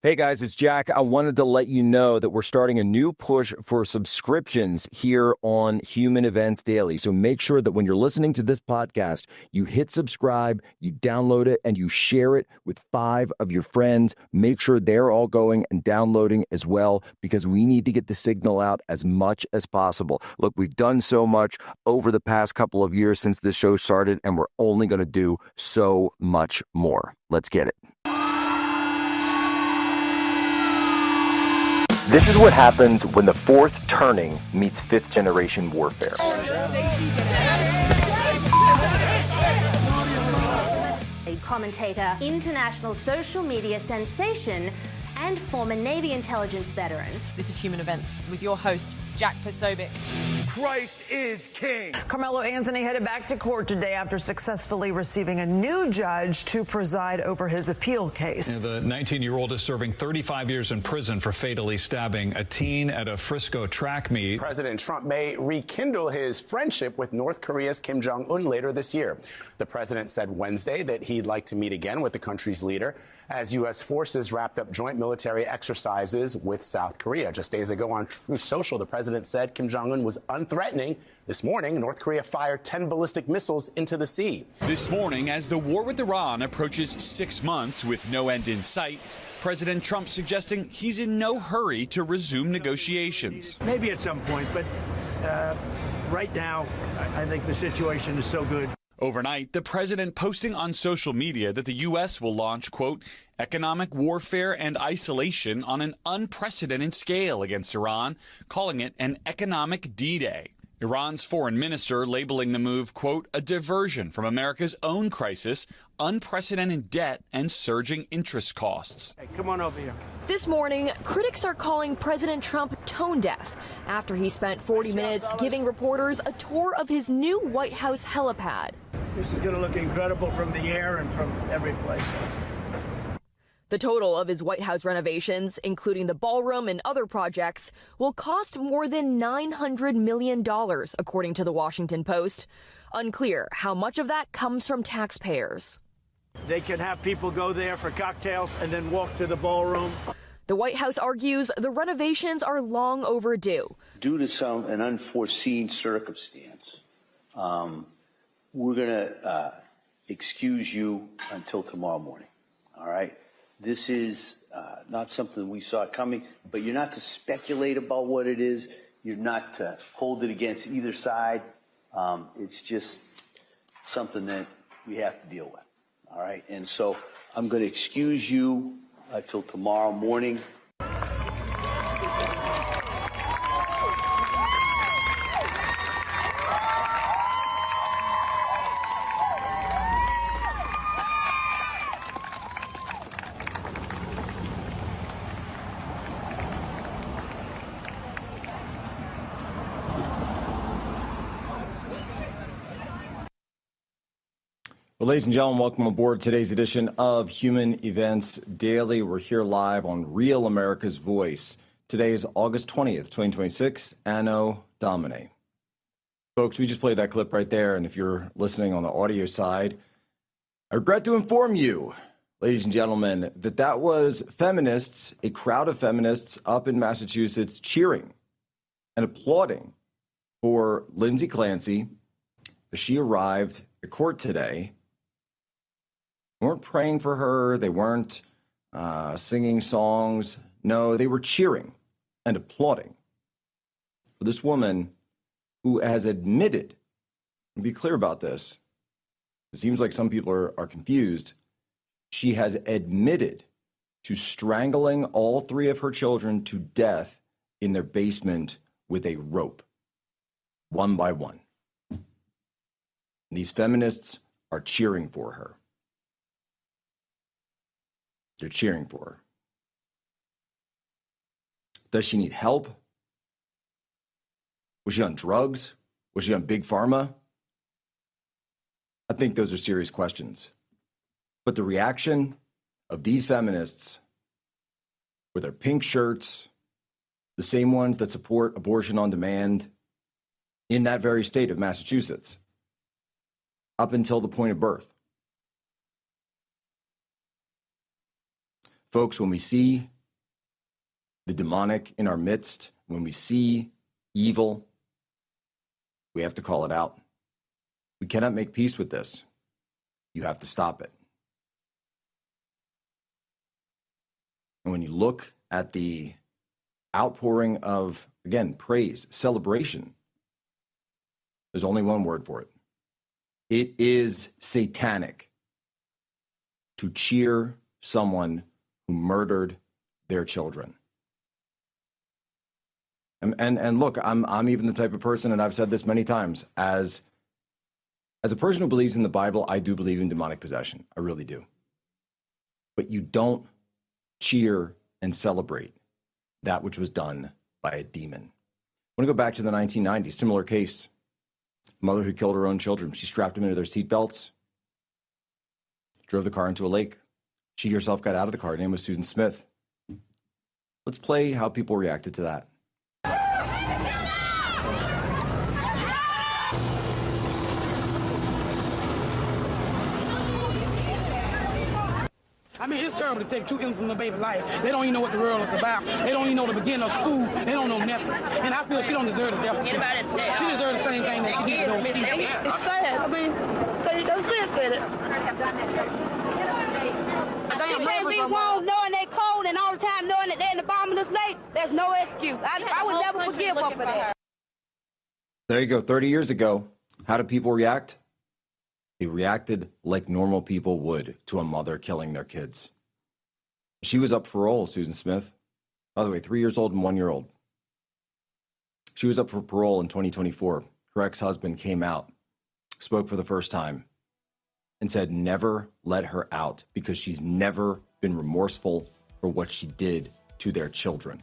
Hey guys, it's Jack. I wanted to let you know that we're starting a new push for subscriptions here on Human Events Daily. So make sure that when you're listening to this podcast, you hit subscribe, you download it, and you share it with 5 of your friends. Make sure they're all going and downloading as well, because we need to get the signal out as much as possible. Look, we've done so much over the past couple of years since this show started, and we're only going to do so much more. Let's get it. This is what happens when the fourth turning meets fifth generation warfare. A commentator, international social media sensation, and former Navy intelligence veteran. This is Human Events with your host, Jack Posobiec. Christ is king. Carmelo Anthony headed back to court today after successfully receiving a new judge to preside over his appeal case. The 19-year-old is serving 35 years in prison for fatally stabbing a teen at a Frisco track meet. President Trump may rekindle his friendship with North Korea's Kim Jong-un later this year. The president said Wednesday that he'd like to meet again with the country's leader as U.S. forces wrapped up joint military exercises with South Korea. Just days ago on Truth Social, the president said Kim Jong-un was unthreatening. This morning, North Korea fired 10 ballistic missiles into the sea. This morning, as the war with Iran approaches 6 months with no end in sight, President Trump suggesting he's in no hurry to resume negotiations. Maybe at some point, but right now, I think the situation is so good. Overnight, the president posting on social media that the U.S. will launch, quote, economic warfare and isolation on an unprecedented scale against Iran, calling it an economic D-Day. Iran's foreign minister labeling the move, quote, a diversion from America's own crisis, unprecedented debt, and surging interest costs. Hey, come on over here. This morning, critics are calling President Trump tone deaf after he spent 40 minutes giving reporters a tour of his new White House helipad. This is going to look incredible from the air and from every place. The total of his White House renovations, including the ballroom and other projects, will cost more than $900 million, according to the Washington Post. Unclear how much of that comes from taxpayers. They can have people go there for cocktails and then walk to the ballroom. The White House argues the renovations are long overdue. Due to an unforeseen circumstance, we're going to excuse you until tomorrow morning, all right? This is not something we saw coming, but you're not to speculate about what it is. You're not to hold it against either side. It's just something that we have to deal with, all right? And so I'm going to excuse you till tomorrow morning. Well, ladies and gentlemen, welcome aboard today's edition of Human Events Daily. We're here live on Real America's Voice. Today is August 20th, 2026, Anno Domini. Folks, we just played that clip right there, and if you're listening on the audio side, I regret to inform you, ladies and gentlemen, that was feminists, a crowd of feminists up in Massachusetts cheering and applauding for Lindsay Clancy as she arrived at court today. They weren't praying for her. They weren't singing songs. No, they were cheering and applauding for this woman who has admitted, and be clear about this, it seems like some people are confused. She has admitted to strangling all 3 of her children to death in their basement with a rope, one by one. And these feminists are cheering for her. They're cheering for her. Does she need help? Was she on drugs? Was she on big pharma? I think those are serious questions. But the reaction of these feminists with their pink shirts, the same ones that support abortion on demand in that very state of Massachusetts, up until the point of birth. Folks, when we see the demonic in our midst, when we see evil, we have to call it out. We cannot make peace with this. You have to stop it. And when you look at the outpouring of, again, praise, celebration, there's only one word for it. It is satanic to cheer someone who murdered their children. And look, I'm even the type of person, and I've said this many times, as a person who believes in the Bible, I do believe in demonic possession. I really do. But you don't cheer and celebrate that which was done by a demon. I want to go back to the 1990s, similar case. Mother who killed her own children. She strapped them into their seatbelts, drove the car into a lake. She herself got out of the car. Her name was Susan Smith. Let's play how people reacted to that. I mean, it's terrible to take 2 innocent little baby life. They don't even know what the world is about. They don't even know the beginning of school. They don't know nothing. And I feel she don't deserve the death. She deserves the same thing that she did to those people. It's sad. I mean, they don't sense in it. She can't be wrong knowing they cold and all the time knowing that they're in the bottom of this lake. There's no excuse. I would never forgive her for that. There you go. 30 years ago, how did people react? They reacted like normal people would to a mother killing their kids. She was up for parole, Susan Smith. By the way, 3 years old and 1 year old. She was up for parole in 2024. Her ex-husband came out, spoke for the first time, and said never let her out because she's never been remorseful for what she did to their children.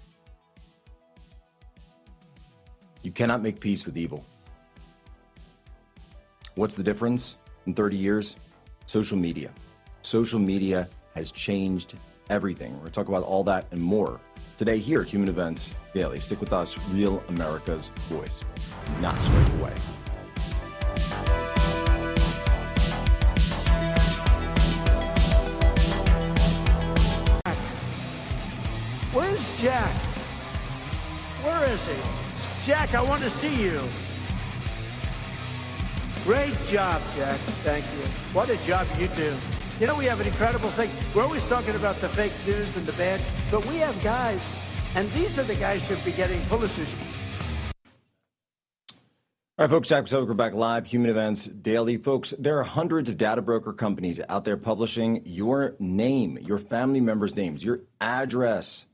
You cannot make peace with evil. What's the difference in 30 years? Social media. Social media has changed everything. We're going to talk about all that and more today here at Human Events Daily. Stick with us, Real America's Voice. Do not swipe away. Where's Jack? Where is he? Jack, I want to see you. Great job, Jack. Thank you. What a job you do. You know, we have an incredible thing. We're always talking about the fake news and the bad, but we have guys, and these are the guys who should be getting Pulitzers. All right, folks, Jack Soker back live, Human Events Daily. Folks, there are hundreds of data broker companies out there publishing your name, your family members' names, your address,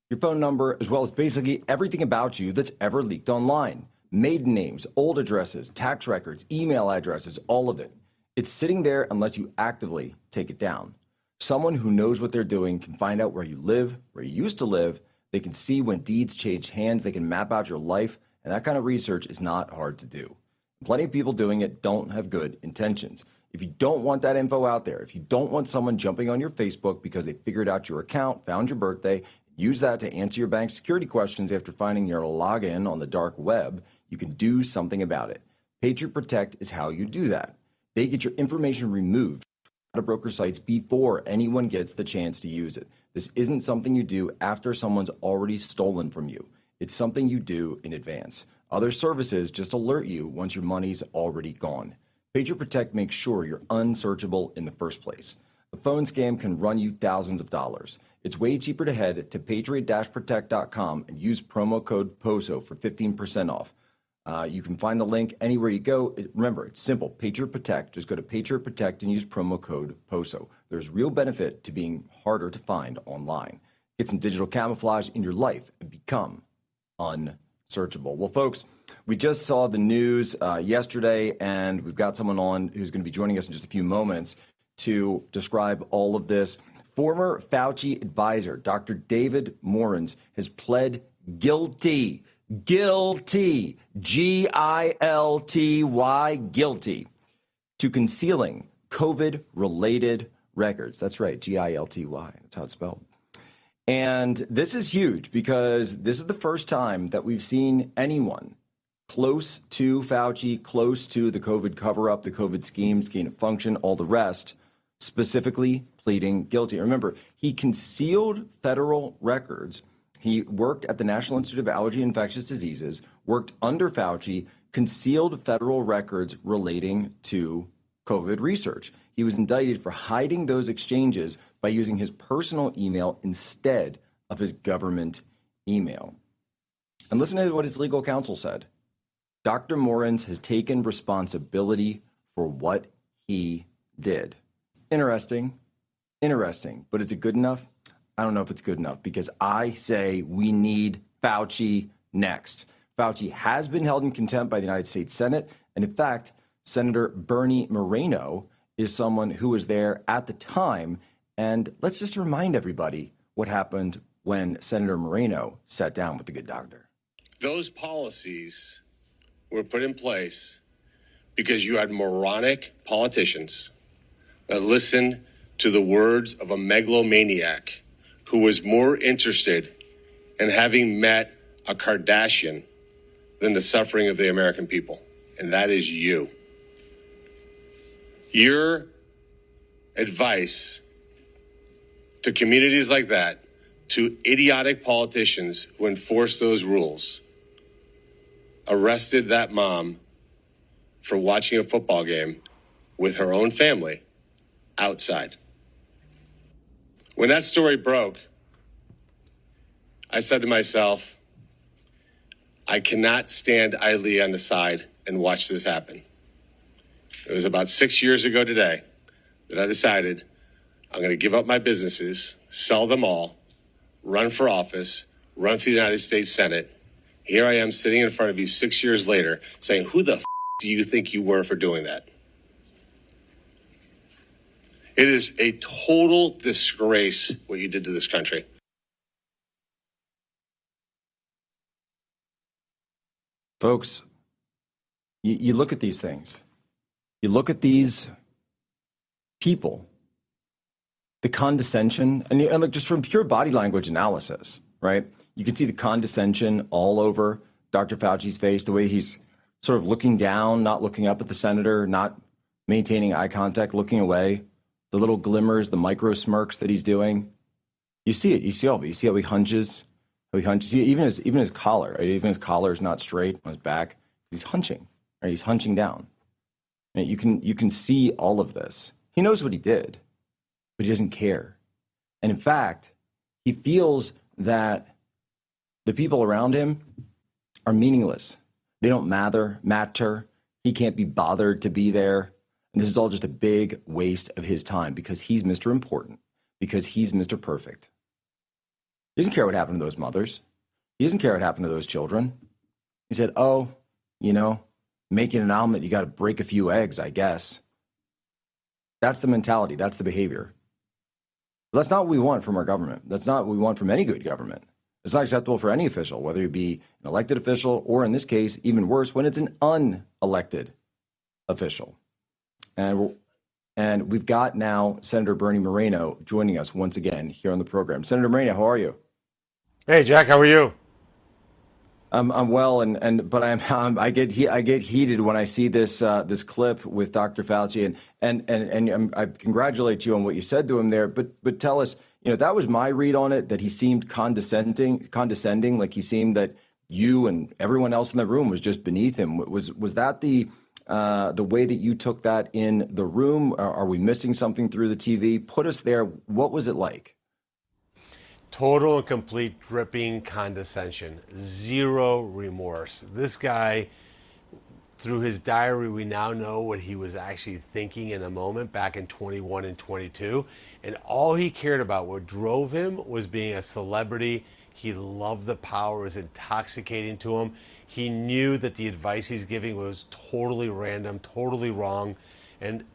your phone number, as well as basically everything about you that's ever leaked online. Maiden names, old addresses, tax records, email addresses, all of it. It's sitting there unless you actively take it down. Someone who knows what they're doing can find out where you live, where you used to live. They can see when deeds change hands. They can map out your life. And that kind of research is not hard to do. Plenty of people doing it don't have good intentions. If you don't want that info out there, if you don't want someone jumping on your Facebook because they figured out your account, found your birthday, use that to answer your bank security questions after finding your login on the dark web, you can do something about it. Patriot Protect is how you do that. They get your information removed from broker sites before anyone gets the chance to use it. This isn't something you do after someone's already stolen from you. It's something you do in advance. Other services just alert you once your money's already gone. Patriot Protect makes sure you're unsearchable in the first place. A phone scam can run you thousands of dollars. It's way cheaper to head to patriot-protect.com and use promo code POSO for 15% off. You can find the link anywhere you go. Remember, it's simple. Patriot Protect. Just go to Patriot Protect and use promo code POSO. There's real benefit to being harder to find online. Get some digital camouflage in your life and become unsearchable. Well, folks, we just saw the news yesterday, and we've got someone on who's going to be joining us in just a few moments to describe all of this. Former Fauci advisor, Dr. David Morans, has pled guilty. Guilty, G-I-L-T-Y, guilty, to concealing COVID-related records. That's right, G-I-L-T-Y, that's how it's spelled. And this is huge because this is the first time that we've seen anyone close to Fauci, close to the COVID cover-up, the COVID scheme, gain of function, all the rest, specifically pleading guilty. Remember, he concealed federal records. He worked at the National Institute of Allergy and Infectious Diseases, worked under Fauci, concealed federal records relating to COVID research. He was indicted for hiding those exchanges by using his personal email instead of his government email. And listen to what his legal counsel said. Dr. Morens has taken responsibility for what he did. Interesting, but is it good enough? I don't know if it's good enough, because I say we need Fauci next. Fauci has been held in contempt by the United States Senate. And in fact, Senator Bernie Moreno is someone who was there at the time. And let's just remind everybody what happened when Senator Moreno sat down with the good doctor. Those policies were put in place because you had moronic politicians that listened to the words of a megalomaniac who was more interested in having met a Kardashian than the suffering of the American people. And that is you. Your advice to communities like that, to idiotic politicians who enforce those rules, arrested that mom for watching a football game with her own family outside. When that story broke, I said to myself, I cannot stand idly on the side and watch this happen. It was about 6 years ago today that I decided I'm going to give up my businesses, sell them all, run for office, run for the United States Senate. Here I am sitting in front of you 6 years later saying, who the do you think you were for doing that? It is a total disgrace what you did to this country. Folks, you look at these things. You look at these people, the condescension, and look, just from pure body language analysis, right? You can see the condescension all over Dr. Fauci's face, the way he's sort of looking down, not looking up at the senator, not maintaining eye contact, looking away, the little glimmers, the micro smirks that he's doing. You see it. You see all of it. You see how he hunches. See, even his collar, right? Even his collar is not straight on his back. He's hunching, right? He's hunching down. And you can see all of this. He knows what he did, but he doesn't care. And in fact, he feels that the people around him are meaningless. They don't matter. He can't be bothered to be there. And this is all just a big waste of his time because he's Mr. Important, because he's Mr. Perfect. He doesn't care what happened to those mothers. He doesn't care what happened to those children. He said, oh, making an omelet, you got to break a few eggs, I guess. That's the mentality. That's the behavior. But that's not what we want from our government. That's not what we want from any good government. It's not acceptable for any official, whether it be an elected official or, in this case, even worse, when it's an unelected official. And we've got now Senator Bernie Moreno joining us once again here on the program. Senator Moreno, how are you? Hey, Jack, how are you? I'm well, but I get heated when I see this clip with Dr. Fauci, and I congratulate you on what you said to him there. But tell us, that was my read on it, that he seemed condescending, like he seemed that you and everyone else in the room was just beneath him. Was that the way that you took that in the room? Are we missing something through the TV? Put us there. What was it like? Total and complete dripping condescension, zero remorse. This guy, through his diary, we now know what he was actually thinking in a moment back in 21 and 22. And all he cared about, what drove him, was being a celebrity. He loved the power. It was intoxicating to him. He knew that the advice he's giving was totally random, totally wrong. And,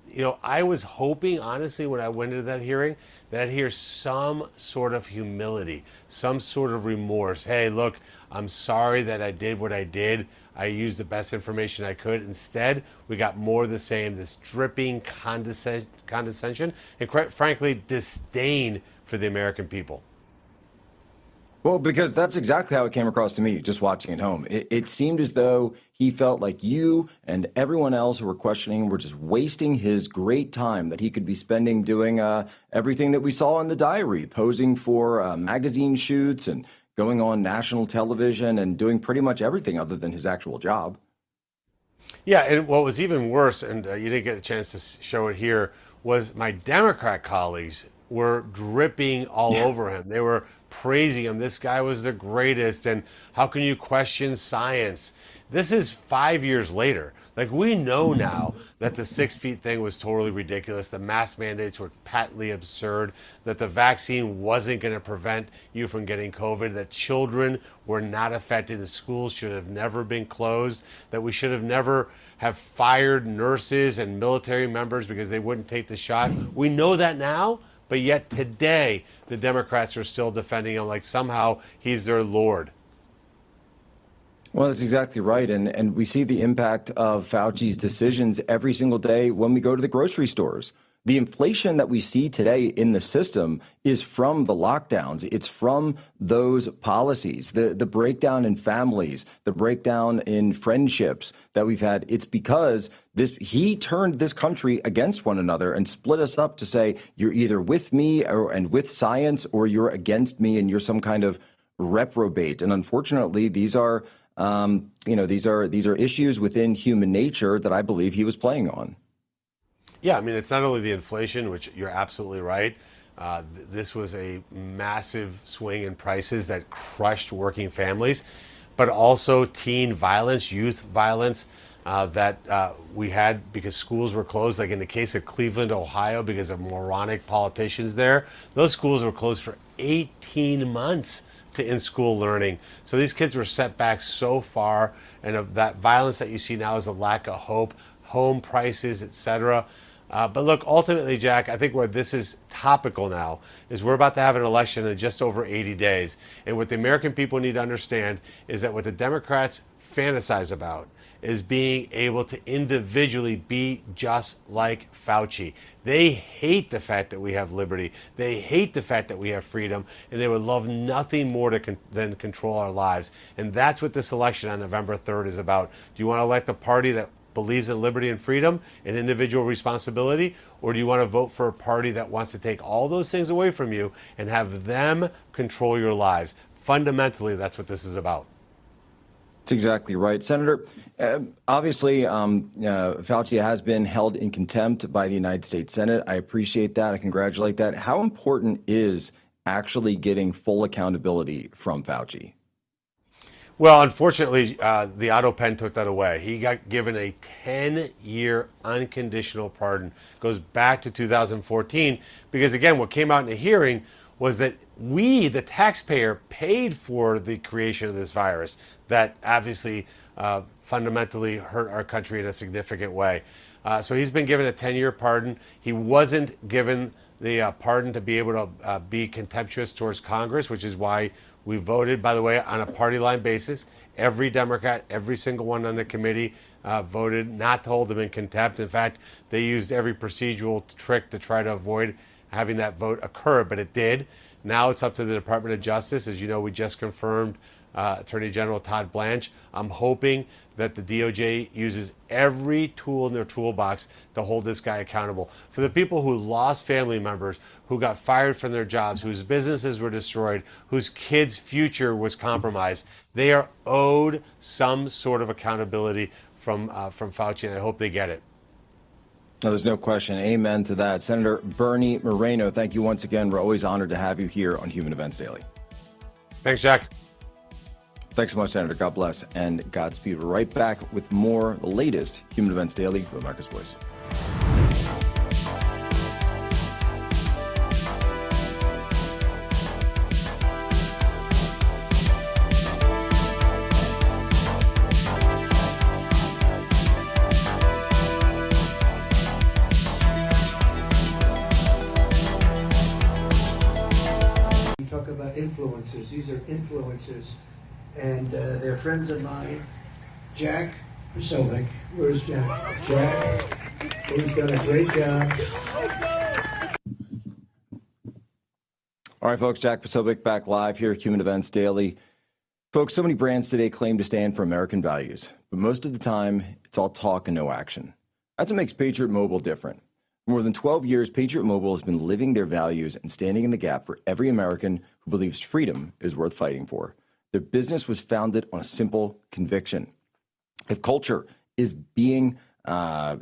I was hoping, honestly, when I went into that hearing, that I'd hear some sort of humility, some sort of remorse. Hey, look, I'm sorry that I did what I did. I used the best information I could. Instead, we got more of the same, this dripping condescension and, quite frankly, disdain for the American people. Well, because that's exactly how it came across to me, just watching at home. It seemed as though he felt like you and everyone else who were questioning were just wasting his great time that he could be spending doing everything that we saw in the diary, posing for magazine shoots and going on national television and doing pretty much everything other than his actual job. Yeah, and what was even worse, and you didn't get a chance to show it here, was my Democrat colleagues were dripping all over him. They were praising him. This guy was the greatest, and how can you question science? This is 5 years later. Like, we know now that the 6 feet thing was totally ridiculous. The mask mandates were patently absurd, that the vaccine wasn't going to prevent you from getting COVID, that children were not affected, the schools should have never been closed, that we should have never have fired nurses and military members because they wouldn't take the shot. We know that now, but yet today the Democrats are still defending him like somehow he's their lord. Well, that's exactly right. And we see the impact of Fauci's decisions every single day when we go to the grocery stores. The inflation that we see today in the system is from the lockdowns. It's from those policies, the breakdown in families, the breakdown in friendships that we've had. It's because he turned this country against one another and split us up to say, you're either with me and with science, or you're against me and you're some kind of reprobate. And unfortunately, these are these are issues within human nature that I believe he was playing on. Yeah, I mean, it's not only the inflation, which you're absolutely right. This was a massive swing in prices that crushed working families, but also teen violence, youth violence that we had because schools were closed. Like in the case of Cleveland, Ohio, because of moronic politicians there, those schools were closed for 18 months to in-school learning. So these kids were set back so far, and of that violence that you see now is a lack of hope, home prices, etc. But look, ultimately, Jack, I think where this is topical now is we're about to have an election in just over 80 days. And what the American people need to understand is that what the Democrats fantasize about is being able to individually be just like Fauci. They hate the fact that we have liberty. They hate the fact that we have freedom, and they would love nothing more than control our lives. And that's what this election on November 3rd is about. Do you want to elect a party that believes in liberty and freedom and individual responsibility, or do you want to vote for a party that wants to take all those things away from you and have them control your lives? Fundamentally, that's what this is about. That's exactly right. Senator, obviously, Fauci has been held in contempt by the United States Senate. I appreciate that. I congratulate that. How important is actually getting full accountability from Fauci? Well, unfortunately, the auto pen took that away. He got given a 10-year unconditional pardon. Goes back to 2014 because, again, what came out in the hearing was that we, the taxpayer, paid for the creation of this virus that obviously fundamentally hurt our country in a significant way. So he's been given a 10-year pardon. He wasn't given the pardon to be able to be contemptuous towards Congress, which is why we voted, by the way, on a party line basis. Every Democrat, every single one on the committee voted not to hold him in contempt. In fact, they used every procedural trick to try to avoid having that vote occur, but it did. Now it's up to the Department of Justice. As you know, we just confirmed Attorney General Todd Blanche. I'm hoping that the DOJ uses every tool in their toolbox to hold this guy accountable. For the people who lost family members, who got fired from their jobs, whose businesses were destroyed, whose kids' future was compromised, they are owed some sort of accountability from Fauci, and I hope they get it. No, there's no question. Amen to that. Senator Bernie Moreno, thank you once again. We're always honored to have you here on Human Events Daily. Thanks, Jack. Thanks so much, Senator. God bless and Godspeed. We're right back with more, the latest Human Events Daily with America's Voice. You talk about influencers. These are influencers. And they're friends of mine. Jack Chauvin. Where's Jack? Jack, who's done a great job. All right, folks, Jack Posobiec back live here at Human Events Daily. Folks, so many brands today claim to stand for American values, but most of the time, it's all talk and no action. That's what makes Patriot Mobile different. For more than 12 years, Patriot Mobile has been living their values and standing in the gap for every American who believes freedom is worth fighting for. Their business was founded on a simple conviction. If culture is being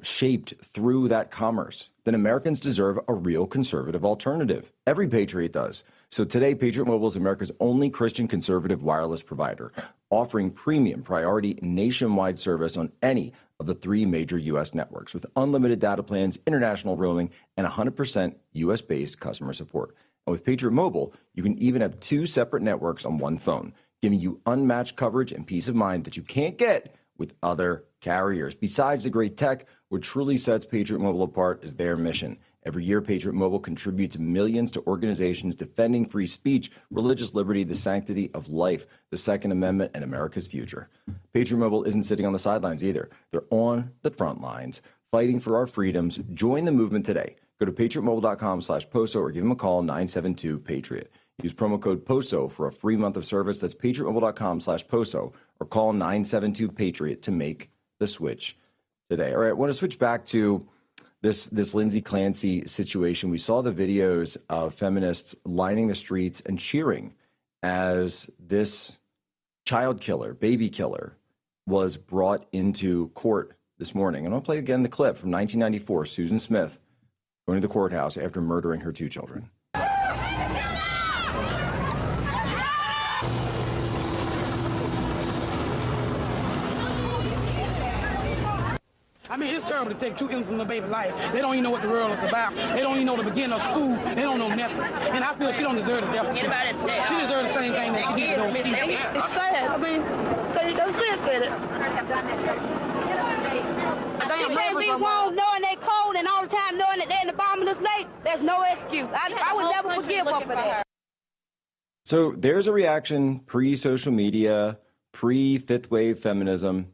shaped through that commerce, then Americans deserve a real conservative alternative. Every patriot does. So today, Patriot Mobile is America's only Christian conservative wireless provider, offering premium priority nationwide service on any of the 3 major U.S. networks with unlimited data plans, international roaming, and 100% U.S.-based customer support. And with Patriot Mobile, you can even have 2 separate networks on one phone, giving you unmatched coverage and peace of mind that you can't get with other carriers. Besides the great tech, what truly sets Patriot Mobile apart is their mission. Every year, Patriot Mobile contributes millions to organizations defending free speech, religious liberty, the sanctity of life, the Second Amendment, and America's future. Patriot Mobile isn't sitting on the sidelines either. They're on the front lines, fighting for our freedoms. Join the movement today. Go to patriotmobile.com/POSO or give them a call, 972-PATRIOT. Use promo code POSO for a free month of service. That's patriotmobile.com/POSO or call 972-PATRIOT to make the switch today. All right, I want to switch back to this Lindsay Clancy situation. We saw the videos of feminists lining the streets and cheering as this child killer, baby killer, was brought into court this morning. And I'll play again the clip from 1994, Susan Smith going to the courthouse after murdering her 2 children. I mean, it's terrible to take 2 innocent little baby life. They don't even know what the world is about. They don't even know the beginning of school. They don't know nothing. And I feel she don't deserve the death. She deserves the same thing that she did to those people. It's sad. I mean, they don't sense at it. She can't be wrong knowing they cold and all the time knowing that they're in the bottom of this lake. There's no excuse. I would never forgive her for that. So there's a reaction pre-social media, pre-fifth wave feminism.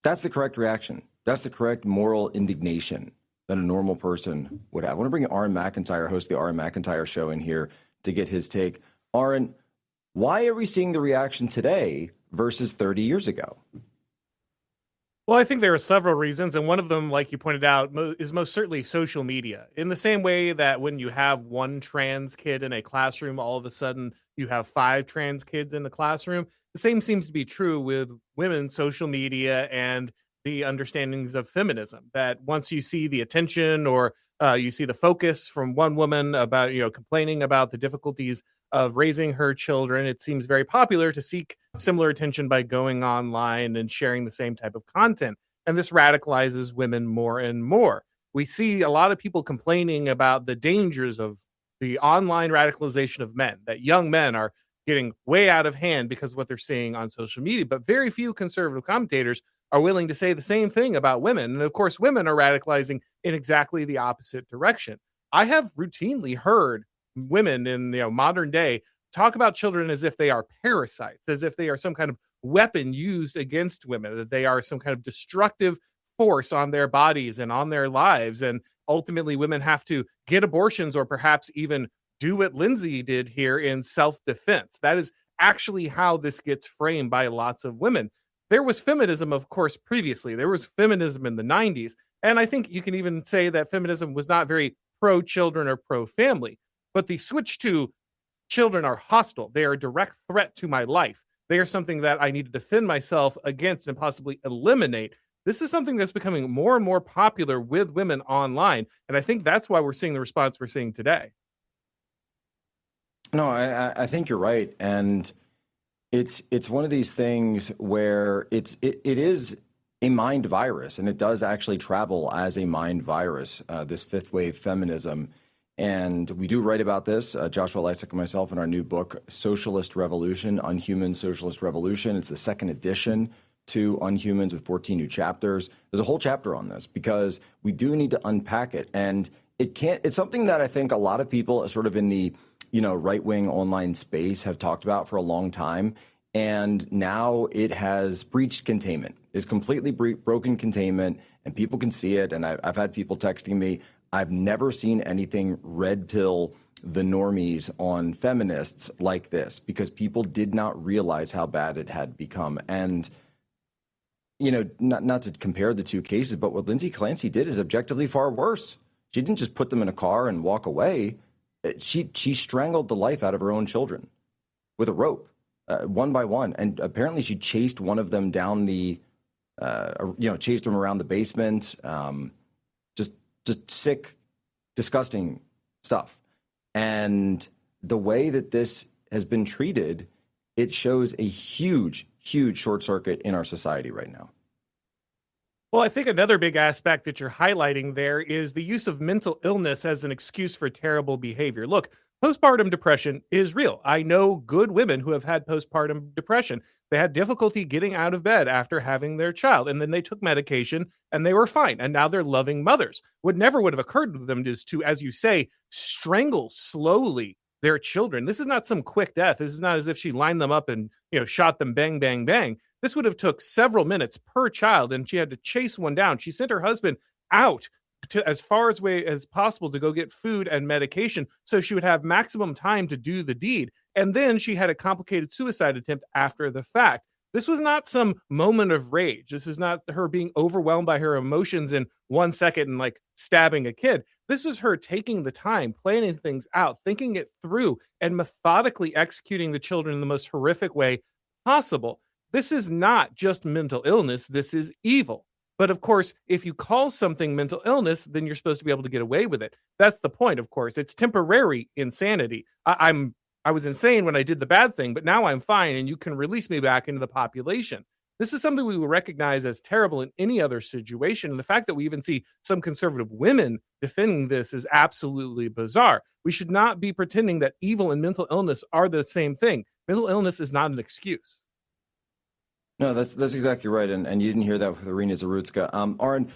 That's the correct reaction. That's the correct moral indignation that a normal person would have. I want to bring Aaron McIntyre, host of the Aaron McIntyre Show, in here to get his take. Aaron, why are we seeing the reaction today versus 30 years ago? Well, I think there are several reasons, and one of them, like you pointed out, is most certainly social media. In the same way that when you have one trans kid in a classroom, all of a sudden you have 5 trans kids in the classroom. The same seems to be true with women's social media and the understandings of feminism, that once you see the attention or you see the focus from one woman about, complaining about the difficulties of raising her children, it seems very popular to seek similar attention by going online and sharing the same type of content. And this radicalizes women more and more. We see a lot of people complaining about the dangers of the online radicalization of men, that young men are getting way out of hand because of what they're seeing on social media. But very few conservative commentators are willing to say the same thing about women. And of course, women are radicalizing in exactly the opposite direction. I have routinely heard women in modern day talk about children as if they are parasites, as if they are some kind of weapon used against women, that they are some kind of destructive force on their bodies and on their lives. And ultimately, women have to get abortions or perhaps even do what Lindsay did here in self-defense. That is actually how this gets framed by lots of women. There was feminism, of course, previously. There was feminism in the 90s. And I think you can even say that feminism was not very pro-children or pro-family. But the switch to children are hostile. They are a direct threat to my life. They are something that I need to defend myself against and possibly eliminate. This is something that's becoming more and more popular with women online. And I think that's why we're seeing the response we're seeing today. No, I think you're right. And it's one of these things where it is a mind virus, and it does actually travel as a mind virus, this fifth wave feminism. And we do write about this, Joshua Lysak and myself, in our new book, Socialist Revolution, Unhuman Socialist Revolution. It's the second edition to Unhumans with 14 new chapters. There's a whole chapter on this because we do need to unpack it. And it's something that I think a lot of people sort of in the right-wing online space have talked about for a long time. And now it has breached containment. It's completely broken containment, and people can see it. And I've had people texting me, I've never seen anything red pill the normies on feminists like this because people did not realize how bad it had become. And, you know, not to compare the two cases, but what Lindsay Clancy did is objectively far worse. She didn't just put them in a car and walk away. She strangled the life out of her own children with a rope, one by one. And apparently she chased one of them down chased them around the basement. Just sick, disgusting stuff. And the way that this has been treated, it shows a huge, huge short circuit in our society right now. Well, I think another big aspect that you're highlighting there is the use of mental illness as an excuse for terrible behavior. Look, postpartum depression is real. I know good women who have had postpartum depression. They had difficulty getting out of bed after having their child, and then they took medication and they were fine. And now they're loving mothers. What never would have occurred to them is to, as you say, strangle slowly their children. This is not some quick death. This is not as if she lined them up and, shot them bang, bang, bang. This would have took several minutes per child, and she had to chase one down. She sent her husband out to as far away as possible to go get food and medication so she would have maximum time to do the deed. And then she had a complicated suicide attempt after the fact. This was not some moment of rage. This is not her being overwhelmed by her emotions in 1 second and like stabbing a kid. This is her taking the time, planning things out, thinking it through, and methodically executing the children in the most horrific way possible. This is not just mental illness. This is evil. But of course, if you call something mental illness, then you're supposed to be able to get away with it. That's the point, of course. It's temporary insanity. I was insane when I did the bad thing, but now I'm fine and you can release me back into the population. This is something we would recognize as terrible in any other situation. And the fact that we even see some conservative women defending this is absolutely bizarre. We should not be pretending that evil and mental illness are the same thing. Mental illness is not an excuse. No, that's exactly right, and you didn't hear that with Irina Zarutska. Aaron,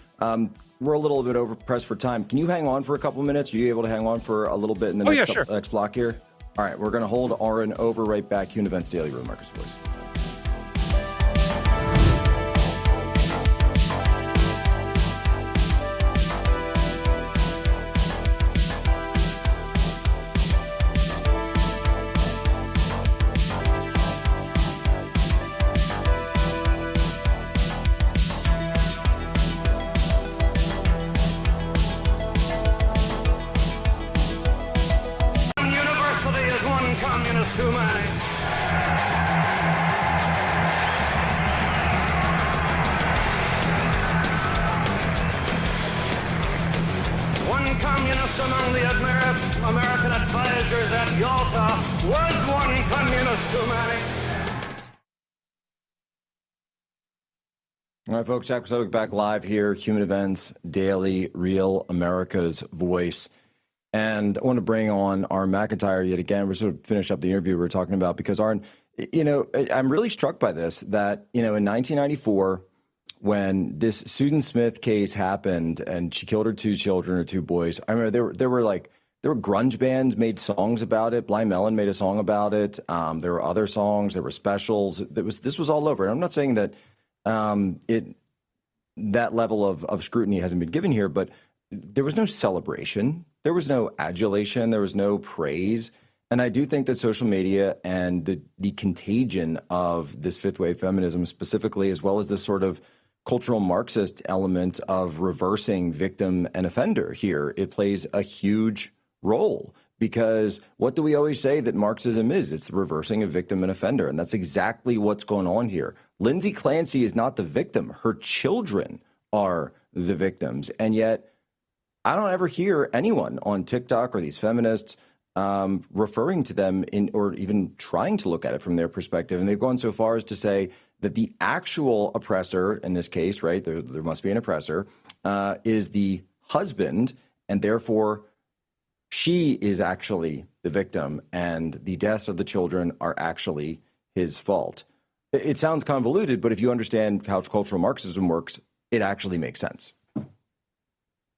we're a little bit overpressed for time. Can you hang on for a couple minutes? Are you able to hang on for a little bit in the next block here? All right, we're going to hold Aaron over right back. Human Events Daily, Real America's Voice. Among the American advisors at Yalta was one communist too many. All right, folks, Jack Posobiec back live here, Human Events Daily, Real America's Voice. And I want to bring on Aaron McIntyre yet again. We're sort of finish up the interview we were talking about because, Aaron, I'm really struck by this, that, in 1994, when this Susan Smith case happened and she killed her two children, her two boys, I remember there were grunge bands made songs about it. Blind Melon made a song about it. There were other songs. There were specials. This was all over. And I'm not saying that that level of scrutiny hasn't been given here, but there was no celebration. There was no adulation. There was no praise. And I do think that social media and the contagion of this fifth wave feminism specifically, as well as this sort of cultural Marxist element of reversing victim and offender here, it plays a huge role. Because what do we always say that Marxism is? It's the reversing of victim and offender. And that's exactly what's going on here. Lindsay Clancy is not the victim. Her children are the victims. And yet I don't ever hear anyone on TikTok or these feminists referring to them or even trying to look at it from their perspective. And they've gone so far as to say that the actual oppressor in this case, right, there must be an oppressor, is the husband, and therefore she is actually the victim, and the deaths of the children are actually his fault. It sounds convoluted, but if you understand how cultural Marxism works, it actually makes sense.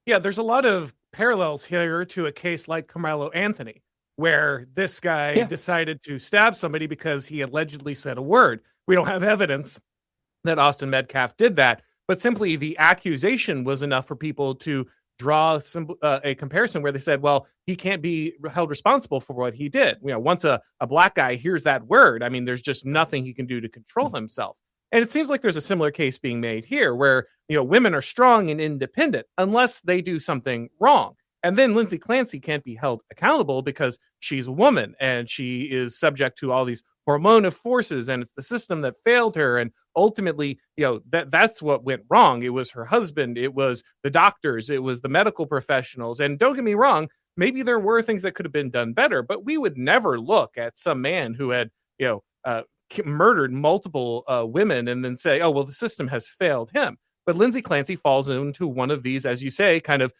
Yeah, there's a lot of parallels here to a case like Carmelo Anthony, where this guy decided to stab somebody because he allegedly said a word. We don't have evidence that Austin Metcalf did that, but simply the accusation was enough for people to draw a comparison where they said, well, he can't be held responsible for what he did. Once a black guy hears that word, I mean, there's just nothing he can do to control himself. And it seems like there's a similar case being made here where, women are strong and independent unless they do something wrong. And then Lindsay Clancy can't be held accountable because she's a woman and she is subject to all these hormonal forces, and it's the system that failed her. And ultimately, that's what went wrong. It was her husband, it was the doctors, it was the medical professionals. And don't get me wrong, maybe there were things that could have been done better, but we would never look at some man who had, murdered multiple women and then say, oh, well, the system has failed him. But Lindsay Clancy falls into one of these, as you say, kind of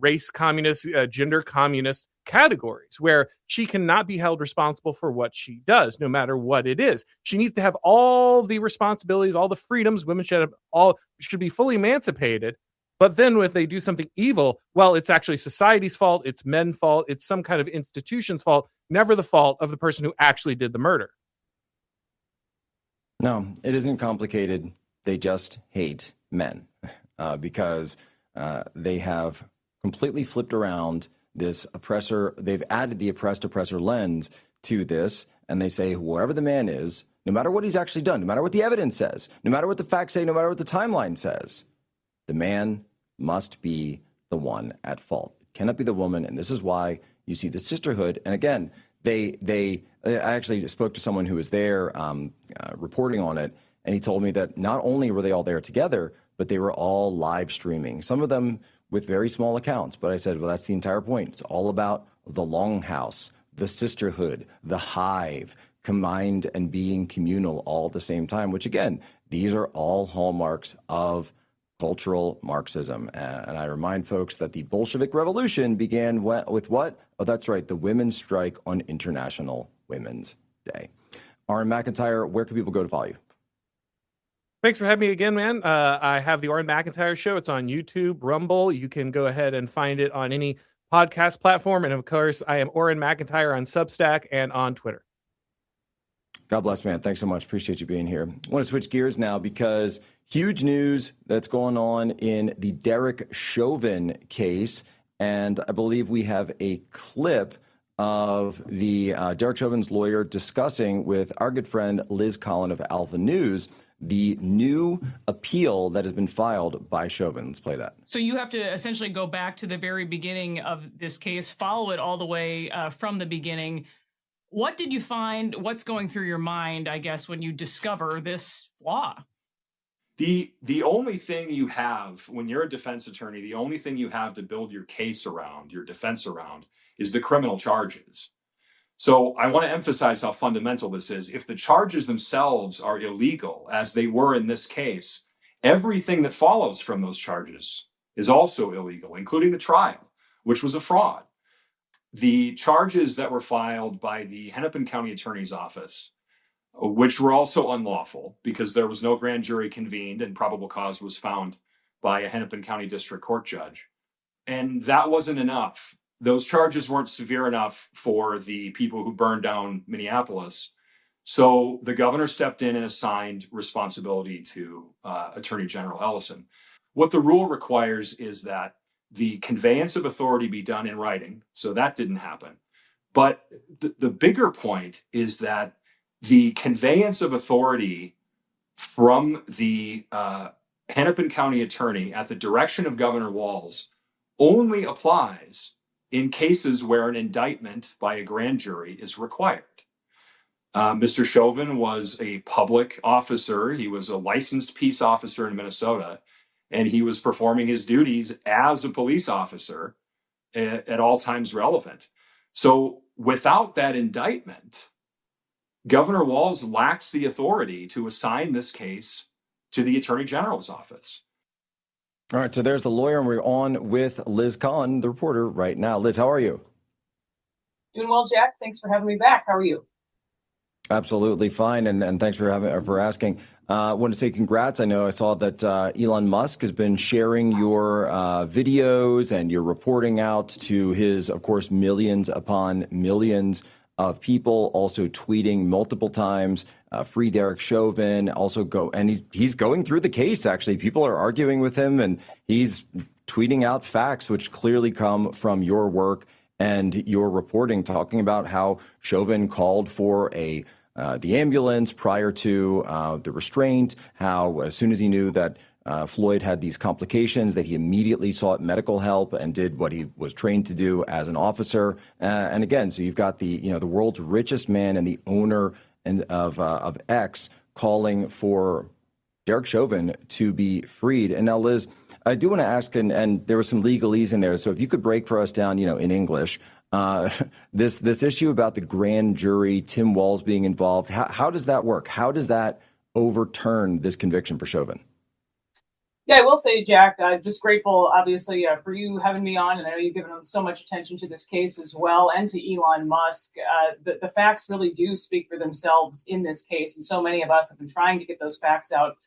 race communist, gender communist categories where she cannot be held responsible for what she does, no matter what it is. She needs to have all the responsibilities, all the freedoms. Women should be fully emancipated. But then if they do something evil, well, it's actually society's fault. It's men's fault. It's some kind of institution's fault, never the fault of the person who actually did the murder. No, it isn't complicated. They just hate men because they have completely flipped around this oppressor. They've added the oppressed oppressor lens to this, and they say whoever the man is, no matter what he's actually done, no matter what the evidence says, no matter what the facts say, no matter what the timeline says, the man must be the one at fault. It cannot be the woman, and this is why you see the sisterhood. And again, I actually spoke to someone who was there reporting on it, and he told me that not only were they all there together, but they were all live streaming, some of them with very small accounts. But I said, well, that's the entire point. It's all about the longhouse, the sisterhood, the hive, combined and being communal all at the same time, which again, these are all hallmarks of cultural Marxism. And I remind folks that the Bolshevik Revolution began with what? Oh, that's right, the women's strike on International Women's Day. Aaron McIntyre, where can people go to follow you? Thanks for having me again, man. I have the Aaron McIntyre Show. It's on YouTube, Rumble. You can go ahead and find it on any podcast platform. And of course, I am Aaron McIntyre on Substack and on Twitter. God bless, man. Thanks so much. Appreciate you being here. I want to switch gears now because huge news that's going on in the Derek Chauvin case. And I believe we have a clip of the Derek Chauvin's lawyer discussing with our good friend Liz Collin of Alpha News the new appeal that has been filed by Chauvin. Let's play that. So you have to essentially go back to the very beginning of this case, follow it all the way from the beginning. What did you find? What's going through your mind, I guess, when you discover this flaw? The only thing you have when you're a defense attorney, the only thing you have to build your case around, your defense around, is the criminal charges. So I want to emphasize how fundamental this is. If the charges themselves are illegal, as they were in this case, everything that follows from those charges is also illegal, including the trial, which was a fraud. The charges that were filed by the Hennepin County Attorney's Office, which were also unlawful because there was no grand jury convened and probable cause was found by a Hennepin County District Court judge. And that wasn't enough. Those charges weren't severe enough for the people who burned down Minneapolis. So the governor stepped in and assigned responsibility to Attorney General Ellison. What the rule requires is that the conveyance of authority be done in writing. So that didn't happen. But the bigger point is that the conveyance of authority from the Hennepin County attorney at the direction of Governor Walz only applies in cases where an indictment by a grand jury is required. Mr. Chauvin was a public officer. He was a licensed peace officer in Minnesota, and he was performing his duties as a police officer at all times relevant. So without that indictment, Governor Walz lacks the authority to assign this case to the Attorney General's office. All right, so there's the lawyer, and we're on with Liz Collin, the reporter, right now. Liz, how are you? Doing well, Jack. Thanks for having me back. How are you? Absolutely fine, and thanks for asking. I want to say congrats. I know I saw that Elon Musk has been sharing your videos and your reporting out to his, of course, millions upon millions of people, also tweeting multiple times, free Derek Chauvin, he's going through the case, actually. People are arguing with him, and he's tweeting out facts which clearly come from your work and your reporting, talking about how Chauvin called for the ambulance prior to the restraint, how as soon as he knew that Floyd had these complications, that he immediately sought medical help and did what he was trained to do as an officer. And again, so you've got the world's richest man and the owner of X calling for Derek Chauvin to be freed. And now, Liz, I do want to ask, and there was some legalese in there, so if you could break for us down, in English, this issue about the grand jury, Tim Walz being involved, how does that work? How does that overturn this conviction for Chauvin? Yeah, I will say, Jack, just grateful, obviously, for you having me on. And I know you've given so much attention to this case as well, and to Elon Musk. The facts really do speak for themselves in this case. And so many of us have been trying to get those facts out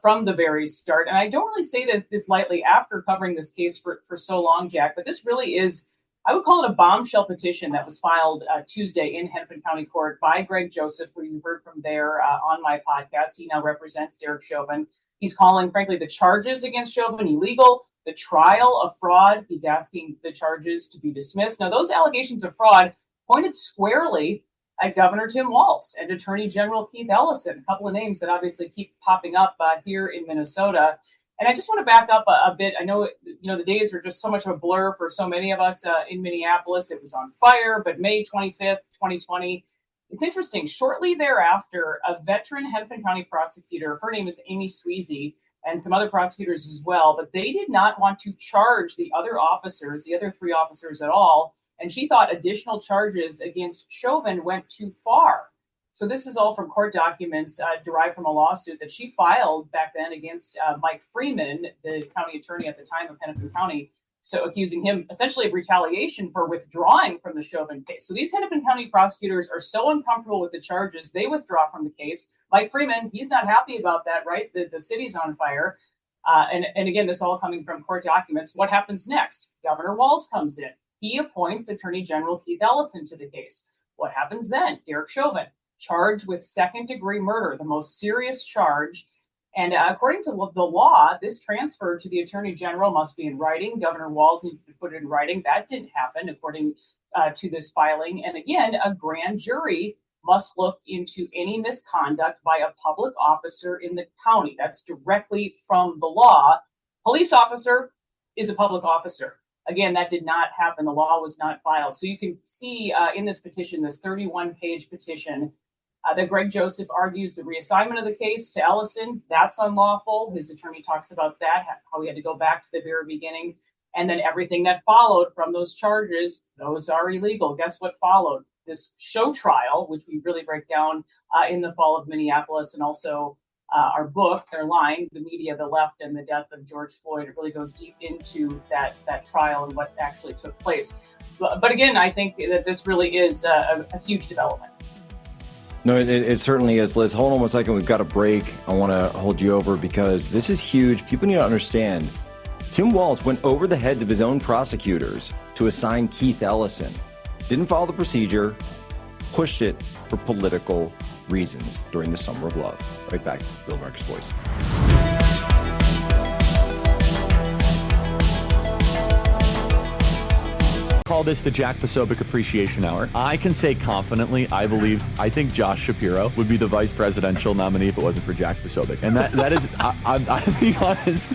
from the very start. And I don't really say this lightly after covering this case for so long, Jack, but this really is, I would call it a bombshell petition that was filed Tuesday in Hennepin County Court by Greg Joseph, who you heard from there on my podcast. He now represents Derek Chauvin. He's calling, frankly, the charges against Chauvin illegal, the trial of fraud. He's asking the charges to be dismissed. Now, those allegations of fraud pointed squarely at Governor Tim Walz and Attorney General Keith Ellison, a couple of names that obviously keep popping up here in Minnesota. And I just want to back up a bit. I know, the days are just so much of a blur for so many of us in Minneapolis. It was on fire, but May 25th, 2020. It's interesting. Shortly thereafter, a veteran Hennepin County prosecutor, her name is Amy Sweezy, and some other prosecutors as well, but they did not want to charge the other three officers at all. And she thought additional charges against Chauvin went too far. So this is all from court documents derived from a lawsuit that she filed back then against Mike Freeman, the county attorney at the time of Hennepin County, so accusing him essentially of retaliation for withdrawing from the Chauvin case. So these Hennepin County prosecutors are so uncomfortable with the charges, they withdraw from the case. Mike Freeman, he's not happy about that, right? The city's on fire. And again, this all coming from court documents. What happens next? Governor Walz comes in. He appoints Attorney General Keith Ellison to the case. What happens then? Derek Chauvin, charged with second-degree murder, the most serious charge. And according to the law, this transfer to the Attorney General must be in writing. Governor Walz needed to put it in writing. That didn't happen, according to this filing. And again, a grand jury must look into any misconduct by a public officer in the county. That's directly from the law. Police officer is a public officer. Again, that did not happen. The law was not filed. So you can see in this petition, this 31-page petition, that Greg Joseph argues the reassignment of the case to Ellison, that's unlawful. His attorney talks about that, how he had to go back to the very beginning. And then everything that followed from those charges, those are illegal. Guess what followed? This show trial, which we really break down in the fall of Minneapolis, and also our book, They're Lying, The Media, the Left, and the Death of George Floyd. It really goes deep into that trial and what actually took place. But again, I think that this really is a huge development. No, it certainly is. Liz, hold on 1 second. We've got a break. I want to hold you over because this is huge. People need to understand. Tim Walz went over the heads of his own prosecutors to assign Keith Ellison. Didn't follow the procedure, pushed it for political reasons during the Summer of Love. Right back, Real America's Voice. Call this the Jack Posobiec Appreciation Hour. I can say confidently, I think Josh Shapiro would be the vice presidential nominee if it wasn't for Jack Posobiec. And that is, I'm being honest.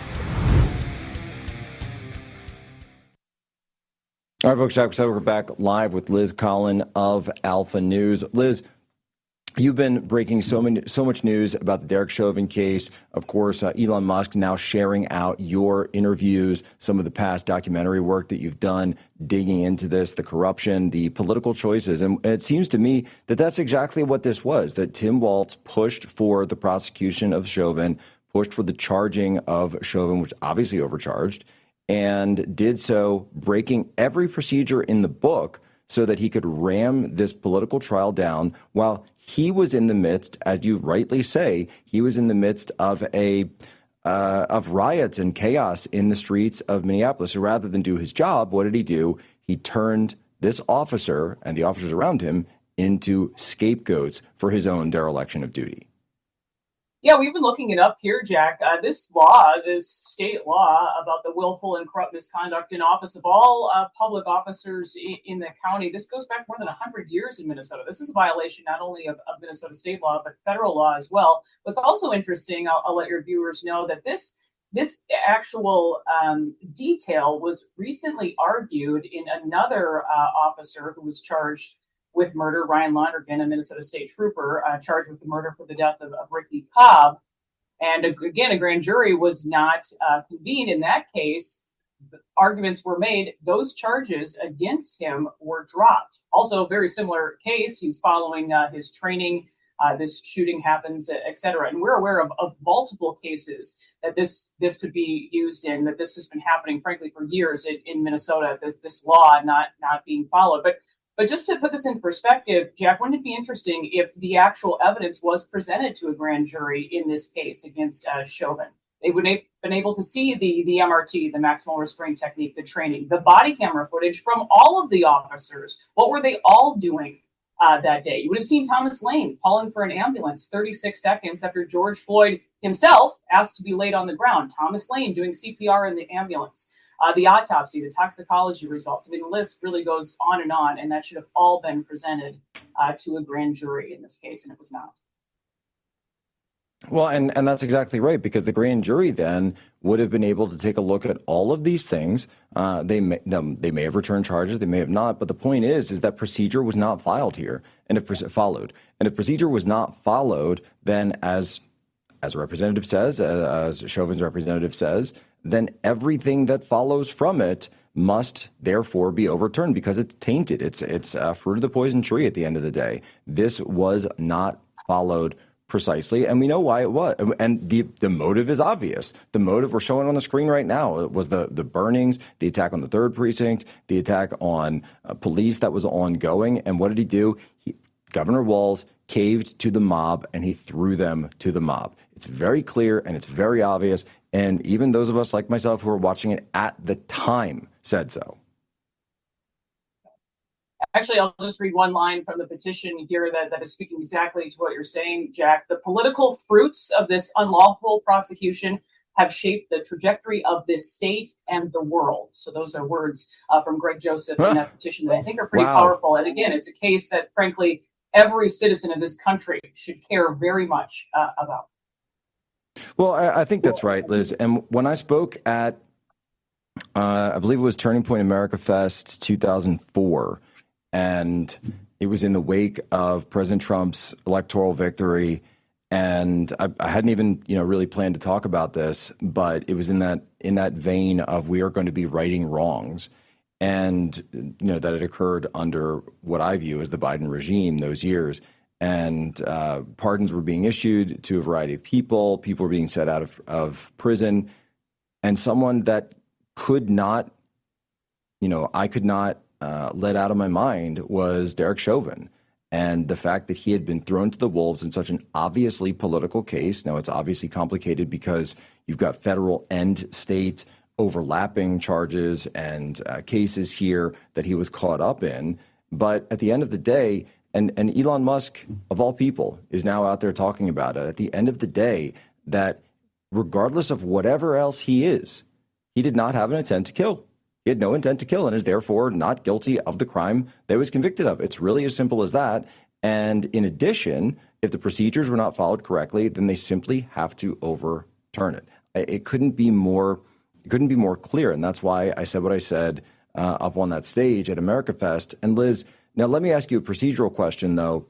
All right, folks, Jack Posobiec, we're back live with Liz Collin of Alpha News. Liz, you've been breaking so much news about the Derek Chauvin case. Of course, Elon Musk now sharing out your interviews, some of the past documentary work that you've done, digging into this, the corruption, the political choices. And it seems to me that that's exactly what this was, that Tim Walz pushed for the prosecution of Chauvin, pushed for the charging of Chauvin, which obviously overcharged, and did so breaking every procedure in the book so that he could ram this political trial down while he was in the midst, as you rightly say, he was in the midst of of riots and chaos in the streets of Minneapolis. So rather than do his job, what did he do? He turned this officer and the officers around him into scapegoats for his own dereliction of duty. Yeah, we've been looking it up here, Jack. This law, this state law about the willful and corrupt misconduct in office of all public officers in the county, this goes back more than 100 years in Minnesota. This is a violation not only of Minnesota state law, but federal law as well. What's also interesting, I'll let your viewers know that this actual detail was recently argued in another officer who was charged with murder, Ryan Lonergan, a Minnesota state trooper, charged with the murder for the death of Ricky Cobb. And again, a grand jury was not convened in that case. Arguments were made. Those charges against him were dropped. Also, a very similar case. He's following his training. This shooting happens, et cetera. And we're aware of multiple cases that this could be used in, that this has been happening, frankly, for years in Minnesota, this law not being followed. But just to put this in perspective, Jack, wouldn't it be interesting if the actual evidence was presented to a grand jury in this case against Chauvin? They would have been able to see the MRT, the maximal restraint technique, the training, the body camera footage from all of the officers. What were they all doing that day? You would have seen Thomas Lane calling for an ambulance 36 seconds after George Floyd himself asked to be laid on the ground. Thomas Lane doing CPR in the ambulance. The autopsy, the toxicology results. I mean, the list really goes on, and that should have all been presented to a grand jury in this case, and it was not. Well, and that's exactly right, because the grand jury then would have been able to take a look at all of these things. They may have returned charges, they may have not, but the point is that procedure was not filed here, and if procedure was not followed, then as a representative says, as Chauvin's representative says, then everything that follows from it must therefore be overturned because it's tainted. It's fruit of the poison tree at the end of the day. This was not followed precisely, and we know why it was. And the motive is obvious. The motive we're showing on the screen right now, it was the burnings, the attack on the 3rd precinct, the attack on police that was ongoing. And what did he do? Governor Walz caved to the mob, and he threw them to the mob. It's very clear and it's very obvious. And even those of us like myself who were watching it at the time said so. Actually, I'll just read one line from the petition here that is speaking exactly to what you're saying, Jack. The political fruits of this unlawful prosecution have shaped the trajectory of this state and the world. So those are words from Greg Joseph in that petition that I think are pretty powerful. And again, it's a case that, frankly, every citizen of this country should care very much about. Well, I think that's right, Liz. And when I spoke at, I believe it was Turning Point America Fest 2004, and it was in the wake of President Trump's electoral victory, and I hadn't even really planned to talk about this, but it was in that vein of we are going to be righting wrongs, and that it occurred under what I view as the Biden regime those years. And pardons were being issued to a variety of people. People were being set out of prison. And someone that could not, I could not let out of my mind was Derek Chauvin. And the fact that he had been thrown to the wolves in such an obviously political case. Now, it's obviously complicated because you've got federal and state overlapping charges and cases here that he was caught up in. But at the end of the day, and Elon Musk, of all people, is now out there talking about it. At the end of the day, that regardless of whatever else he is, he did not have an intent to kill. He had no intent to kill and is therefore not guilty of the crime that he was convicted of. It's really as simple as that. And in addition, if the procedures were not followed correctly, then they simply have to overturn it. It couldn't be more clear. And that's why I said what I said up on that stage at America Fest. And Liz, now, let me ask you a procedural question, though.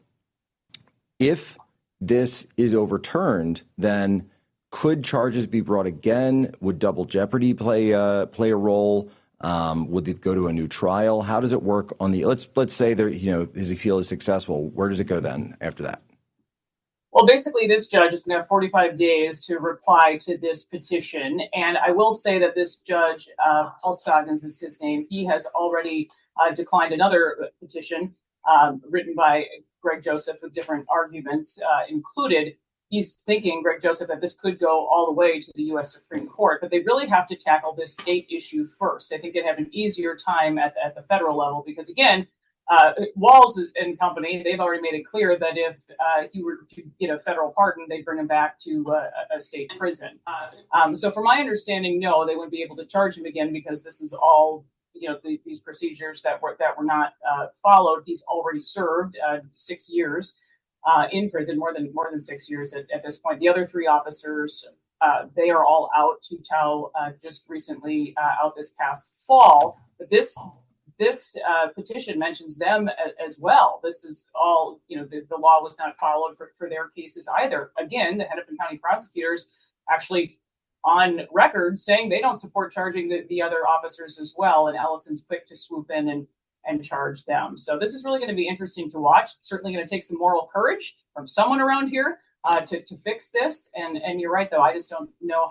If this is overturned, then could charges be brought again? Would double jeopardy play a role? Would it go to a new trial? How does it work on the? Let's say there, his appeal is successful. Where does it go then after that? Well, basically, this judge is going to have 45 days to reply to this petition. And I will say that this judge, Paul Scoggins is his name, he has already declined another petition written by Greg Joseph with different arguments included. He's thinking, Greg Joseph, that this could go all the way to the U.S. Supreme Court, but they really have to tackle this state issue first. I think they'd have an easier time at the federal level because, again, Walz and company, they've already made it clear that if he were to get a federal pardon, they'd bring him back to a state prison. So from my understanding, no, they wouldn't be able to charge him again because this is all, these procedures that were not followed. He's already served 6 years in prison, more than 6 years at this point. The other 3 officers, they are all out. Tutau just recently out this past fall. But this petition mentions them as well. This is all, the law was not followed for their cases either. Again, the Hennepin County prosecutors actually on record saying they don't support charging the other officers as well. And Ellison's quick to swoop in and charge them. So this is really going to be interesting to watch. It's certainly going to take some moral courage from someone around here to fix this. And you're right, though. I just don't know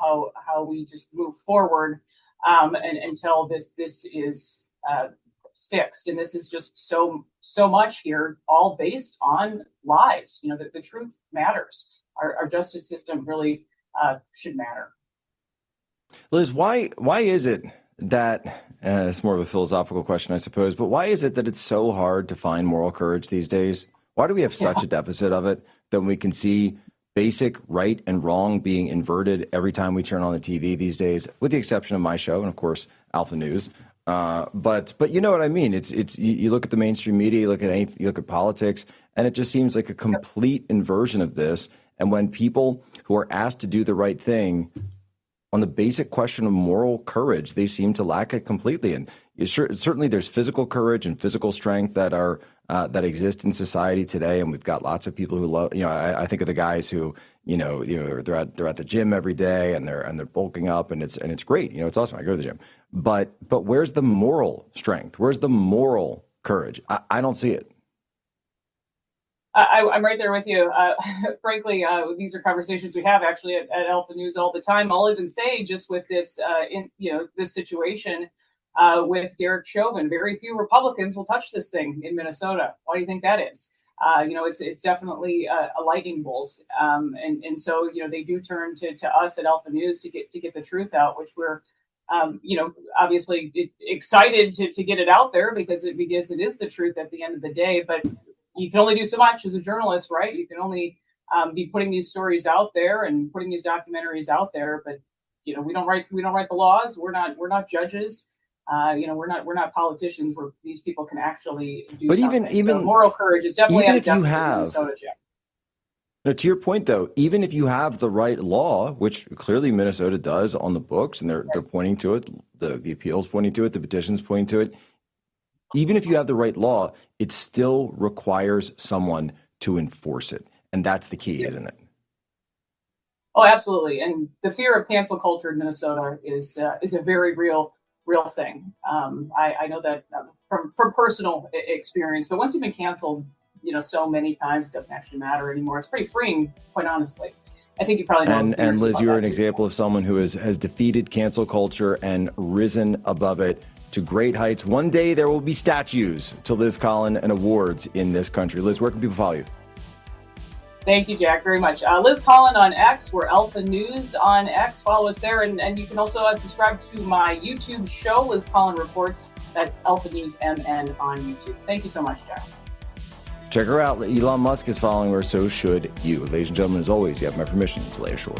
how we just move forward until this is fixed. And this is just so much here, all based on lies. The truth matters. Our justice system really should matter. Liz, why is it that, it's more of a philosophical question, I suppose, but why is it that it's so hard to find moral courage these days? Why do we have such a deficit of it that we can see basic right and wrong being inverted every time we turn on the TV these days, with the exception of my show and, of course, Alpha News? But you know what I mean? It's you look at the mainstream media, you look at politics, and it just seems like a complete inversion of this. And when people who are asked to do the right thing on the basic question of moral courage, they seem to lack it completely. And certainly there's physical courage and physical strength that are that exist in society today, and we've got lots of people who love. I think of the guys who they're at the gym every day and they're bulking up, and it's great. It's awesome. I go to the gym, but where's the moral strength? Where's the moral courage? I don't see it. I'm right there with you. Frankly, these are conversations we have actually at Alpha News all the time. I'll even say, just with this, this situation with Derek Chauvin, very few Republicans will touch this thing in Minnesota. Why do you think that is? It's definitely a lightning bolt, and so they do turn to us at Alpha News to get the truth out, which we're obviously excited to get it out there because it is the truth at the end of the day, but. You can only do so much as a journalist, right? You can only be putting these stories out there and putting these documentaries out there. But we don't write the laws. We're not judges. We're not politicians. Where these people can actually do something. Even so moral courage is definitely at a deficit in Minnesota, Jeff. Now, to your point, though, even if you have the right law, which clearly Minnesota does on the books, and they're pointing to it, the appeals pointing to it, the petitions pointing to it. Even if you have the right law, it still requires someone to enforce it. And that's the key, isn't it? Oh, absolutely. And the fear of cancel culture in Minnesota is a very real thing. I know that from personal experience. But once you've been canceled, so many times, it doesn't actually matter anymore. It's pretty freeing, quite honestly. I think you probably know. And Liz, you're an example of someone who has defeated cancel culture and risen above it to great heights. One day there will be statues to Liz Collin and awards in this country. Liz, where can people follow you? Thank you, Jack, very much. Liz Collin on X. We're Alpha News on X. Follow us there. And you can also subscribe to my YouTube show, Liz Collin Reports. That's Alpha News MN on YouTube. Thank you so much, Jack. Check her out. Elon Musk is following her, so should you. Ladies and gentlemen, as always, you have my permission to lay ashore.